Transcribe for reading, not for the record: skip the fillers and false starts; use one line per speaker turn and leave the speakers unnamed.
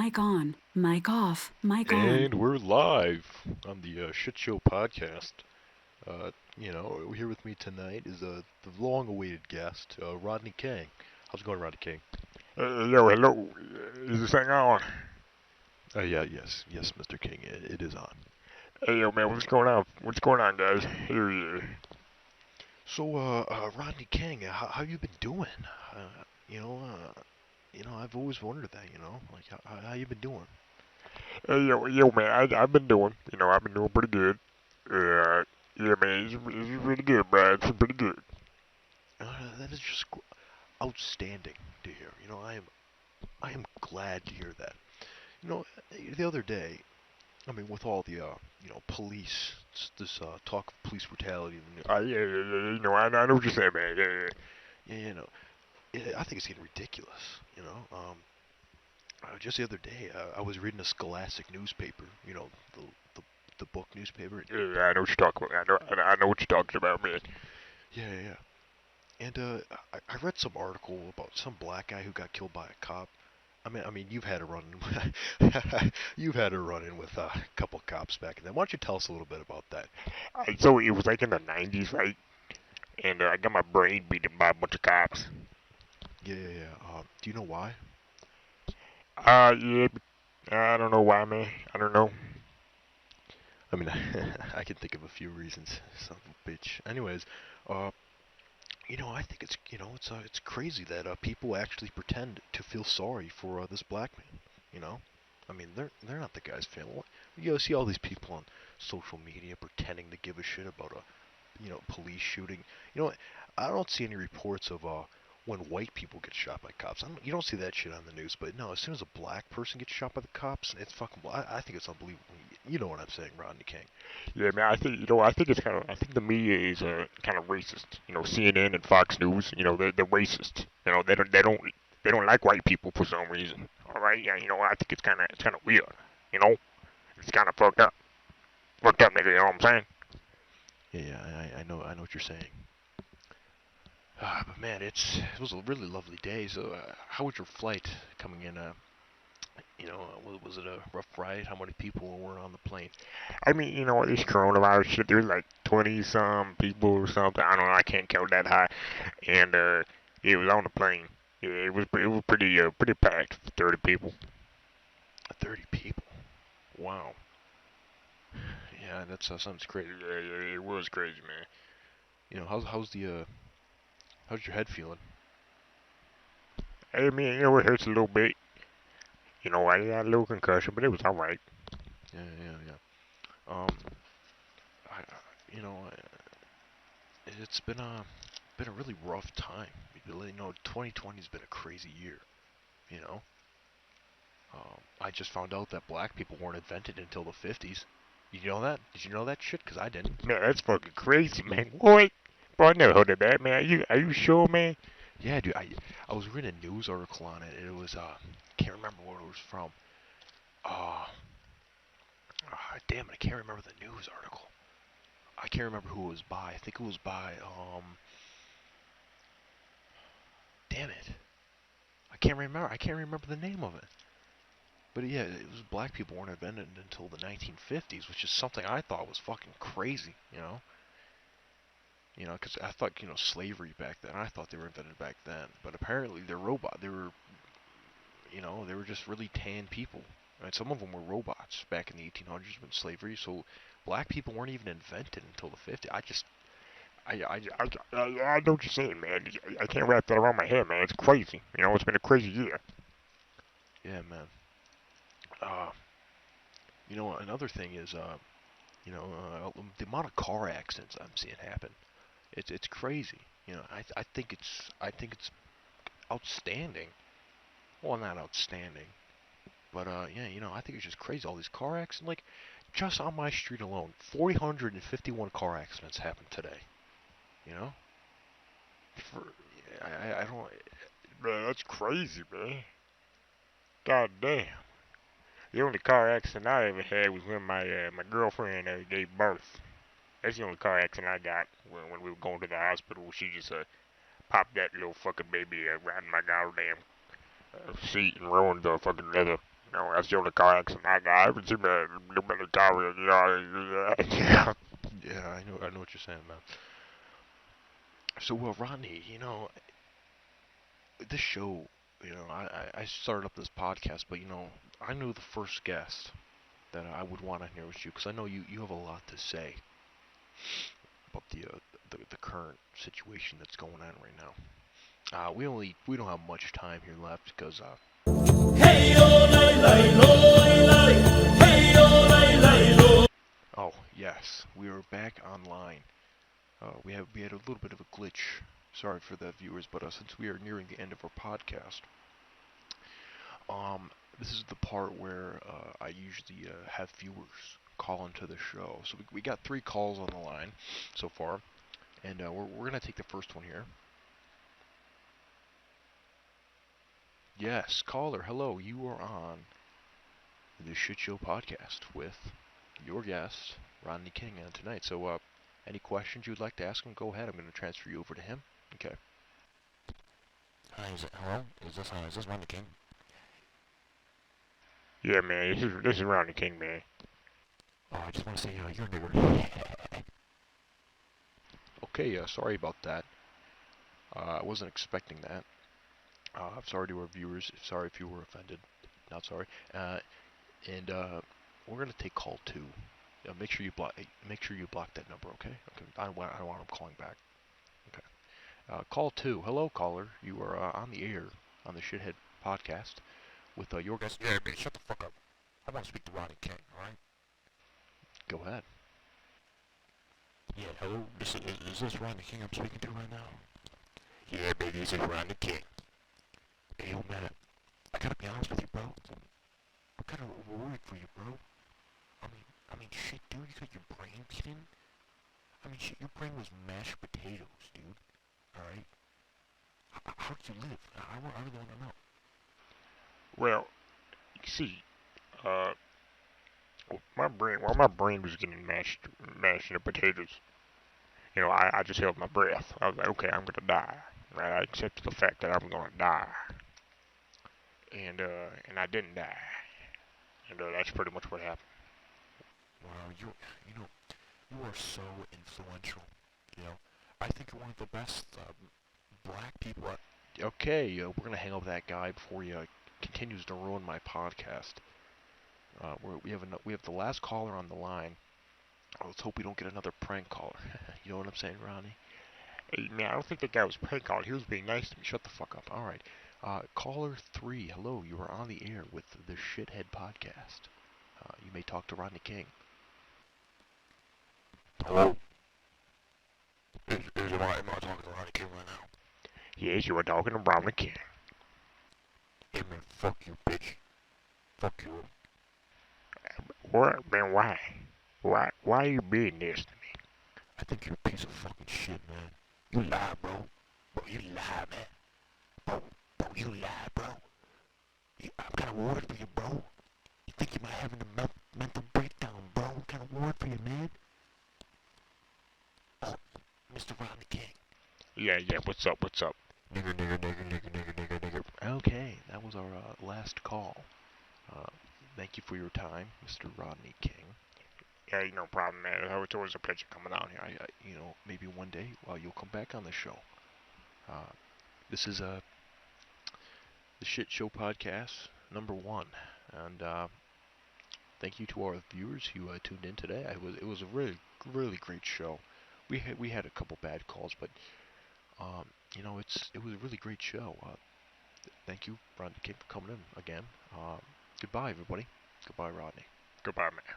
Mic on, mic off, mic on.
And we're live on the ShitShow Podcast. Here with me tonight is the long-awaited guest, Rodney King. How's it going, Rodney King?
Yo, hello. Is this thing on?
Yes, Mr. King, it is on.
Hey, yo, man, what's going on? What's going on, guys? Here.
So, Rodney King, how you been doing? I've always wondered that. Like how you been doing?
Hey, yo, man, I've been doing, I've been doing pretty good. Yeah, man, it's really good, bro. It's pretty good.
That is just outstanding to hear. I am glad to hear that. The other day, I mean, with all the police, this talk of police brutality in the news.
Yeah, I know what you're saying, man.
Yeah, I think it's getting ridiculous. Just the other day, I was reading a Scholastic newspaper. The book newspaper.
Yeah, I know what you're talking about. I know what you're talking about, man.
Yeah. And I read some article about some black guy who got killed by a cop. I mean, you've had a you've had a run-in with a couple cops back then. Why don't you tell us a little bit about that?
So it was like in the 90s, right? And I got my brain beaten by a bunch of cops.
Yeah. Do you know why?
Yeah. I don't know why, man. I don't know.
I mean, I can think of a few reasons. Son of a bitch. Anyways, I think it's crazy that people actually pretend to feel sorry for this black man. I mean, they're not the guy's family. You see all these people on social media pretending to give a shit about a police shooting. I don't see any reports of when white people get shot by cops. You don't see that shit on the news. But no, as soon as a black person gets shot by the cops, it's fucking. I think it's unbelievable. You know what I'm saying, Rodney King?
Yeah, man. I think it's kind of. I think the media is kind of racist. CNN and Fox News. They're racist. They don't like white people for some reason. All right. Yeah. I think it's kind of weird. It's kind of fucked up. Fucked up, nigga. You know what I'm saying?
Yeah. I know what you're saying. But man, it was a really lovely day. So, how was your flight coming in? Was it a rough ride? How many people were on the plane?
I mean, this coronavirus shit, there's like 20-some people or something. I don't know. I can't count that high. And it was on the plane. Yeah, it was pretty packed. 30 people.
30 people. Wow. Yeah, that sounds crazy.
Yeah, it was crazy, man.
How's your head feeling?
I mean, it hurts a little bit. I got a little concussion, but it was all right.
Yeah. It's been a really rough time. 2020's been a crazy year. I just found out that black people weren't invented until the 50s. You know that? Did you know that shit? Because I didn't.
Man, that's fucking crazy, man. What? Bro, I never heard of that, man. Are you sure, man?
Yeah, dude. I was reading a news article on it. It was can't remember what it was from. Damn it, I can't remember the news article. I can't remember who it was by. I think it was by damn it. I can't remember the name of it. But yeah, it was black people weren't invented until the 1950s, which is something I thought was fucking crazy, because I thought, slavery back then, I thought they were invented back then, but apparently they're they were just really tan people. Right? Some of them were robots back in the 1800s when slavery, so black people weren't even invented until the 50s.
I know what you're saying, man. I can't wrap that around my head, man. It's crazy. It's been a crazy year.
Yeah, man. Another thing is, the amount of car accidents I'm seeing happen. It's crazy. I think it's outstanding. Well, not outstanding, but yeah, I think it's just crazy. All these car accidents, like just on my street alone, 451 car accidents happened today. For I don't.
Man, that's crazy, man. God damn. The only car accident I ever had was when my girlfriend gave birth. That's the only car accident I got when we were going to the hospital. She just popped that little fucking baby right in my goddamn seat and ruined the fucking leather. No, that's the only car accident I haven't seen a many car, yeah.
Yeah, I know what you're saying, man. So, Rodney, this show, I started up this podcast, but I knew the first guest that I would want on here was you, because I know you have a lot to say about the current situation that's going on right now. We don't have much time here left because oh yes, we are back online. We had a little bit of a glitch. Sorry for the viewers, but since we are nearing the end of our podcast, this is the part where I usually have viewers call into the show. So we got 3 calls on the line so far, and we're gonna take the first one here. Yes, caller, hello. You are on the ShitShow Podcast with your guest, Rodney King, tonight. So, any questions you'd like to ask him, go ahead. I'm going to transfer you over to him. Okay.
Hi, hello? Is this Rodney King?
Yeah, man, this is Rodney King, man.
Oh, I just want to say, you're a nigger.
Okay, sorry about that. I wasn't expecting that. I'm sorry to our viewers. Sorry if you were offended. Not sorry. And we're gonna take call 2. Make sure you block that number, okay? Okay. I don't want him calling back. Okay. Call 2. Hello, caller. You are on the air on the Shithead Podcast with your guest.
Yeah, man, shut the fuck up. I want to speak to Rodney King, alright?
Go ahead.
Yeah, hello? Is this Rodney King I'm speaking to right now? Yeah, baby, this is Rodney King. Hey, yo, man, I gotta be honest with you, bro. I'm kind of worried for you, bro. I mean, shit, dude, you got your brain beaten? I mean, shit, your brain was mashed potatoes, dude. Alright? How did you live? I really want to know.
Well, you see, my brain was getting mashed into potatoes, I just held my breath. I was like, okay, I'm gonna die. Right? I accepted the fact that I'm gonna die. And I didn't die. And that's pretty much what happened.
Wow, you are so influential. I think you're one of the best black people.
Okay, we're gonna hang up with that guy before he continues to ruin my podcast. We have the last caller on the line. Let's hope we don't get another prank caller. You know what I'm saying, Ronnie?
Hey, man, I don't think that guy was prank calling. He was being nice to me.
Shut the fuck up. All right. Caller 3, hello. You are on the air with the Shithead Podcast. You may talk to Rodney King.
Hello? Am I talking to Rodney King right now?
Yes, you were talking to Rodney King.
Hey, man, fuck you, bitch. Fuck you.
What, man, why? Why are you being this to me?
I think you're a piece of fucking shit, man. You lie, bro. Bro, you lie, man. Bro, you lie, bro. I'm kind of worried for you, bro. You think you might have a mental breakdown, bro. I'm kind of worried for you, man. Oh, Mr. Rodney King.
Yeah, what's up?
Nigger.
Okay, that was our last call. Thank you for your time, Mr. Rodney King.
Yeah, no problem, man. It's always a pleasure coming down here.
Maybe one day you'll come back on the show. This is the ShitShow Podcast #1, and thank you to our viewers who tuned in today. It was a really great show. We had a couple bad calls, but it was a really great show. Thank you, Rodney King, for coming in again. Goodbye, everybody. Goodbye, Rodney.
Goodbye, man.